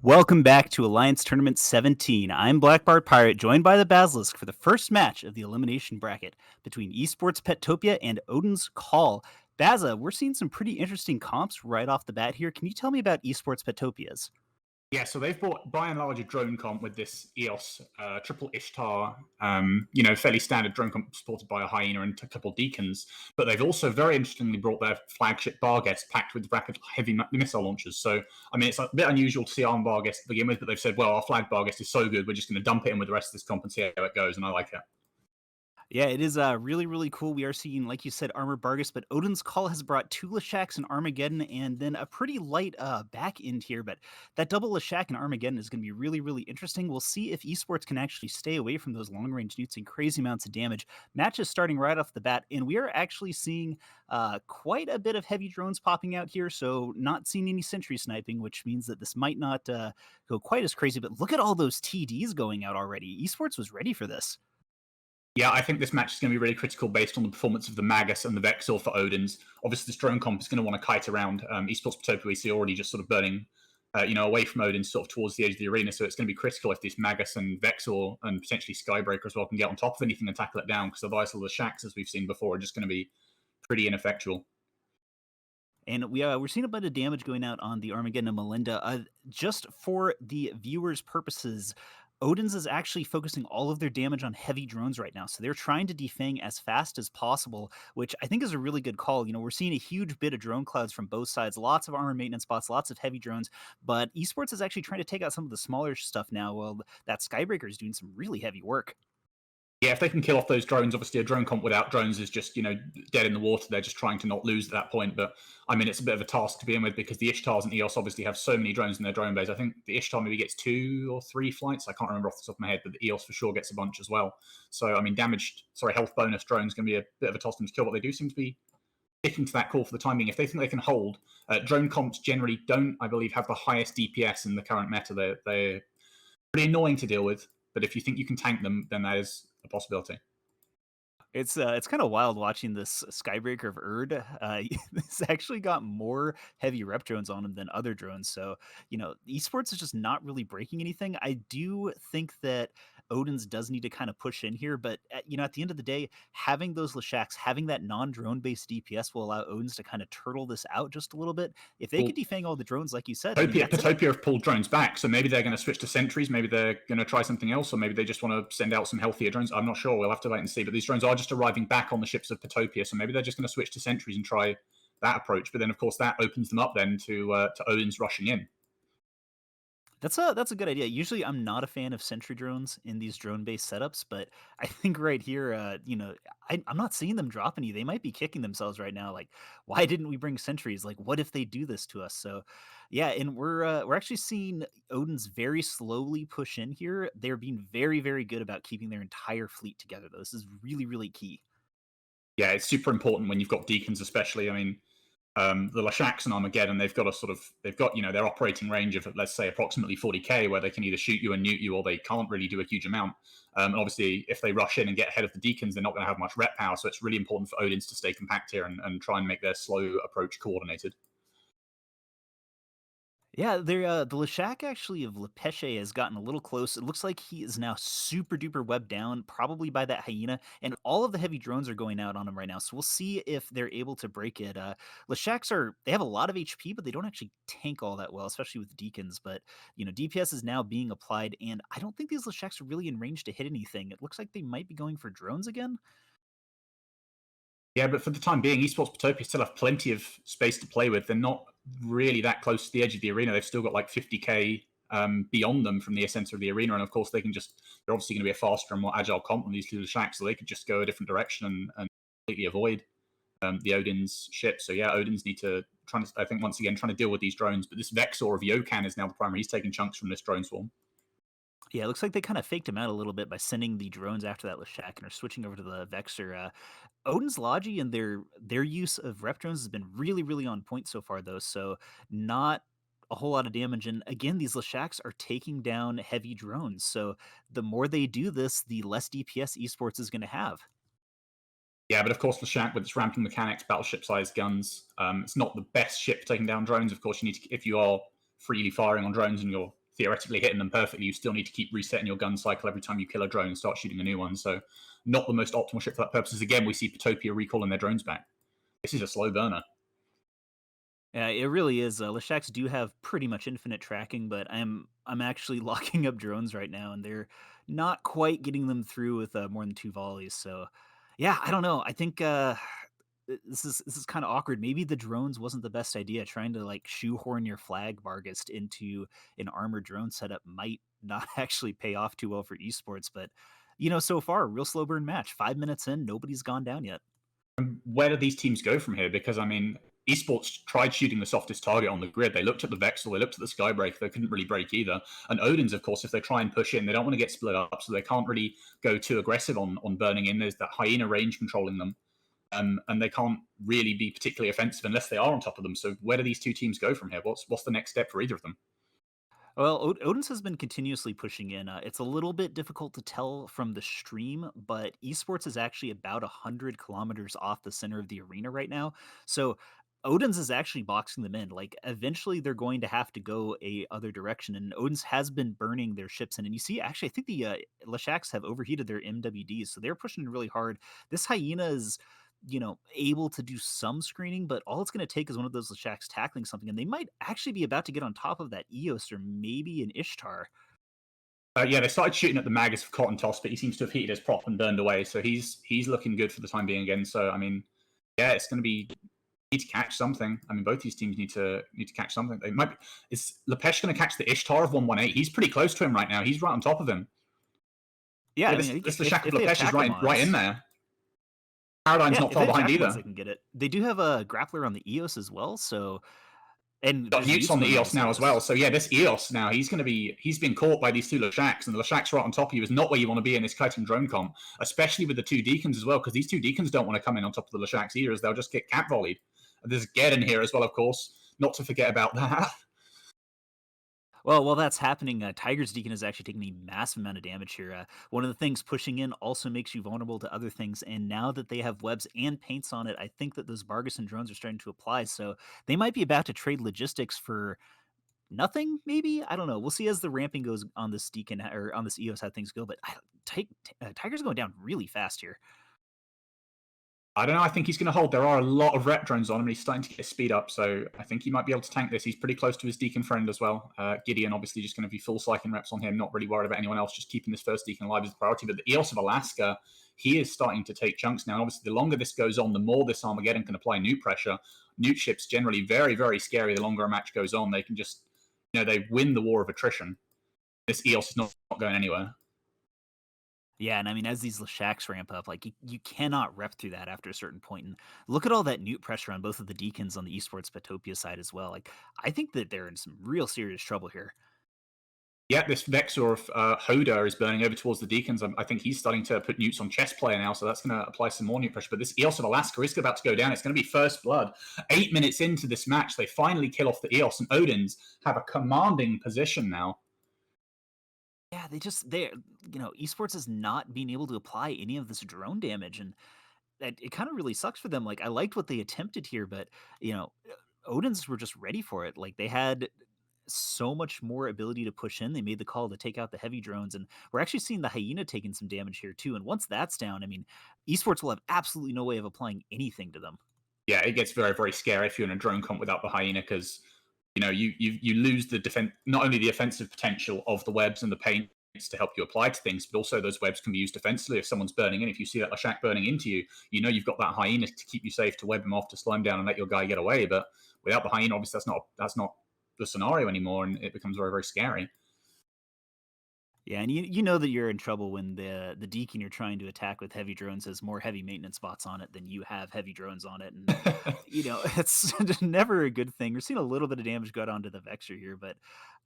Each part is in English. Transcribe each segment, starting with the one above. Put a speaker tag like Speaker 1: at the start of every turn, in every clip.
Speaker 1: Welcome back to Alliance Tournament 17. I'm Blackbard Pirate, joined by the Basilisk for the first match of the elimination bracket between Esports Petopia and Odin's Call. Baza, we're seeing some pretty interesting comps right off the bat here. Can you tell me about Esports Petopias?
Speaker 2: Yeah, so they've bought by and large a drone comp with this EOS triple Ishtar, fairly standard drone comp supported by a Hyena and a couple Deacons. But they've also very interestingly brought their flagship Barghest packed with rapid heavy missile launchers. So, I mean, it's a bit unusual to see Arm Barghest to begin with, but they've said, well, our flag Barghest is so good, we're just going to dump it in with the rest of this comp and see how it goes. And I like it.
Speaker 1: Yeah, it is really, really cool. We are seeing, like you said, Armor Bargus, but Odin's Call has brought two Lashaks and Armageddon, and then a pretty light back end here. But that double Lashak and Armageddon is going to be really, really interesting. We'll see if Esports can actually stay away from those long range newts and crazy amounts of damage. Match is starting right off the bat, and we are actually seeing quite a bit of heavy drones popping out here. So, not seeing any sentry sniping, which means that this might not go quite as crazy. But look at all those TDs going out already. Esports was ready for this.
Speaker 2: Yeah, I think this match is going to be really critical based on the performance of the Magus and the Vexor for Odin's. Obviously, this drone comp is going to want to kite around. Esports Petopia we see already just sort of burning, away from Odin, sort of towards the edge of the arena. So it's going to be critical if this Magus and Vexor and potentially Skybreaker as well can get on top of anything and tackle it down, because otherwise all the Shacks, as we've seen before, are just going to be pretty ineffectual.
Speaker 1: And we're seeing a bit of damage going out on the Armageddon and Melinda. Just for the viewers' purposes, Odin's is actually focusing all of their damage on heavy drones right now. So they're trying to defang as fast as possible, which I think is a really good call. You know, we're seeing a huge bit of drone clouds from both sides, lots of armor maintenance spots, lots of heavy drones. But Esports is actually trying to take out some of the smaller stuff now. Well, that Skybreaker is doing some really heavy work.
Speaker 2: Yeah, if they can kill off those drones, obviously a drone comp without drones is just, dead in the water. They're just trying to not lose at that point. But I mean, it's a bit of a task to begin with because the Ishtars and EOS obviously have so many drones in their drone base. I think the Ishtar maybe gets 2 or 3 flights. I can't remember off the top of my head, but the EOS for sure gets a bunch as well. So, I mean, health bonus drones going to be a bit of a toss them to kill, but they do seem to be sticking to that call for the time being. If they think they can hold, drone comps generally don't, I believe, have the highest DPS in the current meta. They're pretty annoying to deal with, but if you think you can tank them, then that is a possibility.
Speaker 1: It's kind of wild watching this Skybreaker of Erd. This actually got more heavy rep drones on him than other drones. So, Esports is just not really breaking anything. I do think that Odin's does need to kind of push in here, but at the end of the day, having those Lashaks, having that non-drone based DPS will allow Odin's to kind of turtle this out just a little bit. If they could defang all the drones, like you said,
Speaker 2: Petopia have pulled drones back, so maybe they're going to switch to sentries. Maybe they're going to try something else, or maybe they just want to send out some healthier drones. I'm not sure. We'll have to wait and see. But these drones are just arriving back on the ships of Petopia, so maybe they're just going to switch to sentries and try that approach. But then, of course, that opens them up then to Odin's rushing in.
Speaker 1: That's a good idea. Usually, I'm not a fan of sentry drones in these drone-based setups, but I think right here, I'm not seeing them drop any. They might be kicking themselves right now. Like, why didn't we bring sentries? Like, what if they do this to us? So, yeah, and we're actually seeing Odin's very slowly push in here. They're being very, very good about keeping their entire fleet together, though. This is really, really key.
Speaker 2: Yeah, it's super important when you've got deacons, especially. I mean, the Lashaks and Armageddon, they've got their operating range of, let's say, approximately 40k, where they can either shoot you and newt you, or they can't really do a huge amount. And obviously, if they rush in and get ahead of the Deacons, they're not going to have much rep power. So it's really important for Odins to stay compact here and try and make their slow approach coordinated.
Speaker 1: Yeah, the Lashak actually of Lepeshe has gotten a little close. It looks like he is now super duper webbed down, probably by that hyena, and all of the heavy drones are going out on him right now. So we'll see if they're able to break it. Lashaks they have a lot of HP, but they don't actually tank all that well, especially with deacons. But DPS is now being applied, and I don't think these Lashaks are really in range to hit anything. It looks like they might be going for drones again.
Speaker 2: Yeah, but for the time being, Esports Petopia still have plenty of space to play with. They're not really that close to the edge of the arena. They've still got like 50k beyond them from the center of the arena, and of course they're obviously going to be a faster and more agile comp than these two Shacks, so they could just go a different direction and completely avoid the Odin's ship. So yeah, Odin's need to I think once again trying to deal with these drones. But this Vexor of Yokan is now the primary. He's taking chunks from this drone swarm.
Speaker 1: Yeah, it looks like they kind of faked him out a little bit by sending the drones after that Lashak and are switching over to the Vexor. Odin's Logi and their use of rep drones has been really, really on point so far, though. So not a whole lot of damage. And again, these Lashaks are taking down heavy drones. So the more they do this, the less DPS Esports is going to have.
Speaker 2: Yeah, but of course, the Lashak with its ramping mechanics, battleship-sized guns, it's not the best ship for taking down drones. Of course, if you are freely firing on drones and you're theoretically hitting them perfectly, you still need to keep resetting your gun cycle every time you kill a drone and start shooting a new one. So not the most optimal ship for that purpose. Again, we see Petopia recalling their drones back. This is a slow burner.
Speaker 1: Yeah, it really is. Leshaks do have pretty much infinite tracking, but I'm actually locking up drones right now, and they're not quite getting them through with more than 2 volleys. So, yeah, I don't know. I think this is kind of awkward. Maybe the drones wasn't the best idea. Trying to like shoehorn your flag Vargist into an armored drone setup might not actually pay off too well for esports. But so far, real slow burn match. 5 minutes in, nobody's gone down yet.
Speaker 2: Where do these teams go from here? Because I mean, Esports tried shooting the softest target on the grid. They looked at the Vexel, they looked at the Skybreaker, they couldn't really break either. And Odin's, of course, if they try and push in, they don't want to get split up, so they can't really go too aggressive on burning in. There's that hyena range controlling them. And they can't really be particularly offensive unless they are on top of them. So where do these two teams go from here? What's the next step for either of them?
Speaker 1: Well, Odin's has been continuously pushing in. It's a little bit difficult to tell from the stream, but esports is actually about 100 kilometers off the center of the arena right now. So Odin's is actually boxing them in. Like eventually, they're going to have to go a other direction, and Odin's has been burning their ships in. And you see, actually, I think the Leshaks have overheated their MWDs, so they're pushing really hard. This hyena is able to do some screening, but all it's going to take is one of those Leshaks tackling something, and they might actually be about to get on top of that Eos or maybe an Ishtar.
Speaker 2: Yeah, they started shooting at the Magus of Cotton Toss, but he seems to have heated his prop and burned away. So he's looking good for the time being again. So I mean, yeah, it's going to be need to catch something. I mean, both these teams need to catch something. They might. Is Lepesh going to catch the Ishtar of 118? He's pretty close to him right now. He's right on top of him.
Speaker 1: Yeah,
Speaker 2: Yeah,
Speaker 1: I
Speaker 2: this,
Speaker 1: mean,
Speaker 2: this the Shack of
Speaker 1: if they have
Speaker 2: Lepesh is
Speaker 1: tackle
Speaker 2: right in
Speaker 1: mods,
Speaker 2: there. Paradigm's
Speaker 1: yeah,
Speaker 2: not
Speaker 1: if they
Speaker 2: far
Speaker 1: have
Speaker 2: behind
Speaker 1: tackle mods,
Speaker 2: either.
Speaker 1: they can get it. They do have a grappler on the Eos as well, so and
Speaker 2: Got
Speaker 1: there's
Speaker 2: Newts
Speaker 1: Utes
Speaker 2: on the
Speaker 1: going on
Speaker 2: EOS
Speaker 1: this
Speaker 2: now as well.
Speaker 1: Eos.
Speaker 2: So yeah, this EOS now, he's been caught by these two Leshaks, and the Leshaks right on top of you is not where you want to be in this kiting drone comp, especially with the two Deacons as well, because these two Deacons don't want to come in on top of the Leshaks either, as they'll just get cat volleyed. There's Ged in here as well, of course, not to forget about that.
Speaker 1: Well, while that's happening, Tiger's Deacon is actually taking a massive amount of damage here. One of the things pushing in also makes you vulnerable to other things, and now that they have webs and paints on it, I think that those Bargus drones are starting to apply. So they might be about to trade logistics for nothing. Maybe I don't know. We'll see as the ramping goes on this Deacon or on this EOS how things go. But Tiger's going down really fast here.
Speaker 2: I don't know. I think he's going to hold. There are a lot of rep drones on him, and he's starting to get speed up. So I think he might be able to tank this. He's pretty close to his Deacon friend as well. Gideon, obviously, just going to be full cycling reps on him, not really worried about anyone else, just keeping this first Deacon alive is the priority. But the EOS of Alaska, he is starting to take chunks now. And obviously, the longer this goes on, the more this Armageddon can apply new pressure. Newt ships generally very, very scary. The longer a match goes on, they can just, they win the war of attrition. This EOS is not going anywhere.
Speaker 1: Yeah, and I mean, as these Leshaks ramp up, like you cannot rep through that after a certain point. And look at all that Newt pressure on both of the Deacons on the Esports Petopia side as well. Like I think that they're in some real serious trouble here.
Speaker 2: Yeah, this Vexor of Hoda is burning over towards the Deacons. I think he's starting to put Newts on chess player now, so that's going to apply some more Newt pressure. But this EOS of Alaska is about to go down. It's going to be first blood. 8 minutes into this match, they finally kill off the EOS, and Odin's have a commanding position now.
Speaker 1: Yeah, esports is not being able to apply any of this drone damage, and it kind of really sucks for them. Like I liked what they attempted here, but Odin's were just ready for it. Like they had so much more ability to push in. They made the call to take out the heavy drones, and we're actually seeing the hyena taking some damage here too. And once that's down, I mean, esports will have absolutely no way of applying anything to them.
Speaker 2: Yeah, it gets very, very scary if you're in a drone comp without the hyena, because you lose the defense, not only the offensive potential of the webs and the paints to help you apply to things, but also those webs can be used defensively if someone's burning in. If you see that Leshak burning into you, you've got that hyena to keep you safe, to web him off, to slow him down and let your guy get away. But without the hyena, obviously that's not the scenario anymore, and it becomes very, very scary.
Speaker 1: Yeah, and you know that you're in trouble when the Deacon you're trying to attack with heavy drones has more heavy maintenance bots on it than you have heavy drones on it, and it's never a good thing. We're seeing a little bit of damage go onto the Vexor here, but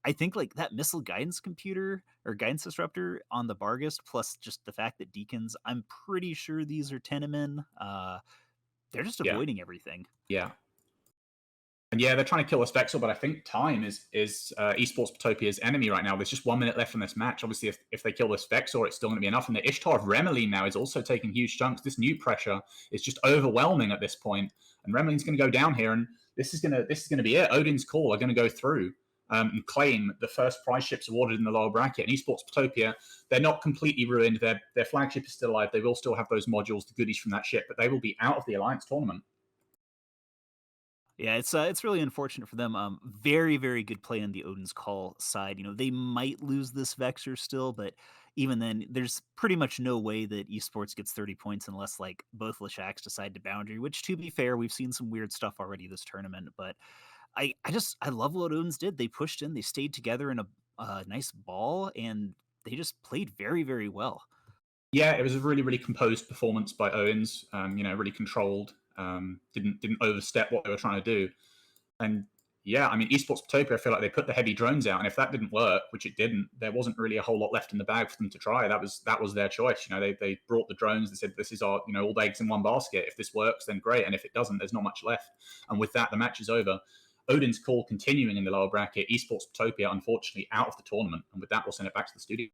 Speaker 1: I think like that missile guidance computer or guidance disruptor on the Bargist, plus just the fact that Deacons, I'm pretty sure these are Tenemin. They're just
Speaker 2: Yeah.
Speaker 1: avoiding everything.
Speaker 2: Yeah. And yeah, they're trying to kill this Vexel, but I think time is Esports Petopia's enemy right now. There's just 1 minute left in this match. Obviously, if they kill this Vexor, it's still going to be enough. And the Ishtar of Remeline now is also taking huge chunks. This new pressure is just overwhelming at this point. And Remeline's going to go down here, and this is going to be it. Odin's call are going to go through. and claim the first prize ships awarded in the lower bracket. And Esports Petopia, they're not completely ruined. Their flagship is still alive. They will still have those modules, the goodies from that ship, but they will be out of the Alliance tournament.
Speaker 1: Yeah, it's really unfortunate for them. Very, very good play on the Odin's Call side. They might lose this Vexor still, but even then, there's pretty much no way that Esports gets 30 points unless like both Lashaks decide to boundary, which to be fair, we've seen some weird stuff already this tournament. But I love what Odin's did. They pushed in, they stayed together in a nice ball, and they just played very, very well.
Speaker 2: Yeah, it was a really, really composed performance by Owens. Really controlled. Didn't overstep what they were trying to do. And yeah, I mean, Esports Petopia, I feel like they put the heavy drones out, and if that didn't work, which it didn't, there wasn't really a whole lot left in the bag for them to try. That was their choice. They brought the drones. They said, "This is our all the eggs in one basket. If this works, then great, and if it doesn't, there's not much left." And with that, the match is over. Odin's Call continuing in the lower bracket. Esports Petopia, unfortunately, out of the tournament, and with that, we'll send it back to the studio.